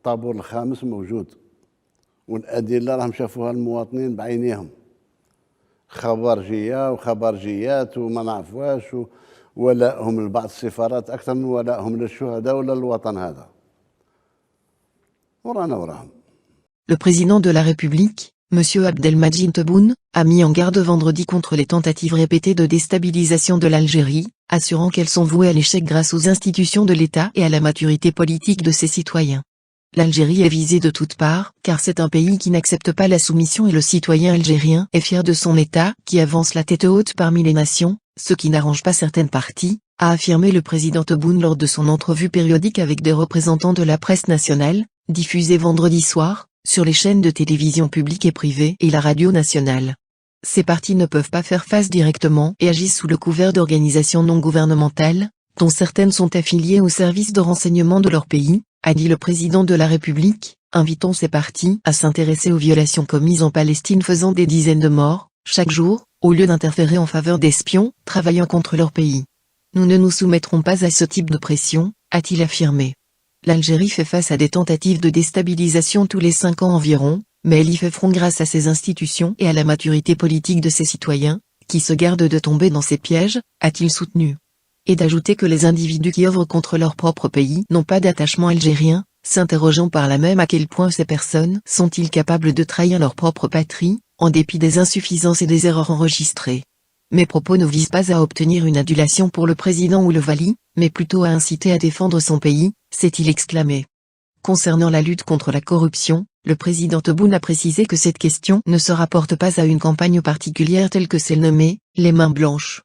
الطابور الخامس موجود، والأدلة راهم شافوها المواطنين بعينيهم، خبرجية وخبرجيات وما نعرفواش، ولائهم لبعض السفارات أكثر من ولائهم للشهداء ولا للوطن هذا، ورانا وراهم. Le président de la République, M. Abdelmadjid Tebboune, a mis en garde vendredi contre les tentatives répétées de déstabilisation de l'Algérie, assurant qu'elles sont vouées à l'échec grâce aux institutions de l'État et à la maturité politique de ses citoyens. L'Algérie est visée de toutes parts, car c'est un pays qui n'accepte pas la soumission et le citoyen algérien est fier de son État, qui avance la tête haute parmi les nations, ce qui n'arrange pas certaines parties, a affirmé le président Tebboune lors de son entrevue périodique avec des représentants de la presse nationale, diffusée vendredi soir, sur les chaînes de télévision publiques et privées et la radio nationale. Ces partis ne peuvent pas faire face directement et agissent sous le couvert d'organisations non gouvernementales, dont certaines sont affiliées aux services de renseignement de leur pays, a dit le président de la République, invitant ces partis à s'intéresser aux violations commises en Palestine faisant des dizaines de morts, chaque jour, au lieu d'interférer en faveur d'espions, travaillant contre leur pays. Nous ne nous soumettrons pas à ce type de pression, a-t-il affirmé. L'Algérie fait face à des tentatives de déstabilisation tous les 5 ans environ, mais elle y fait front grâce à ses institutions et à la maturité politique de ses citoyens, qui se gardent de tomber dans ces pièges, a-t-il soutenu. Et d'ajouter que les individus qui œuvrent contre leur propre pays n'ont pas d'attachement algérien, s'interrogeant par là même à quel point ces personnes sont-ils capables de trahir leur propre patrie, en dépit des insuffisances et des erreurs enregistrées. Mes propos ne visent pas à obtenir une adulation pour le président ou le Wali, mais plutôt à inciter à défendre son pays, s'est-il exclamé. Concernant la lutte contre la corruption, le président Tebboune a précisé que cette question ne se rapporte pas à une campagne particulière telle que celle nommée « Les mains blanches ».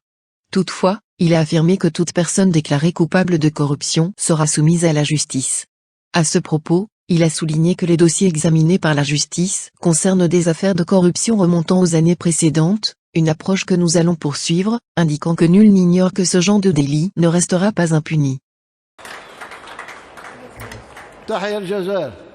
Toutefois, il a affirmé que toute personne déclarée coupable de corruption sera soumise à la justice. À ce propos, il a souligné que les dossiers examinés par la justice concernent des affaires de corruption remontant aux années précédentes, une approche que nous allons poursuivre, indiquant que nul n'ignore que ce genre de délit ne restera pas impuni. تحيا الجزائر.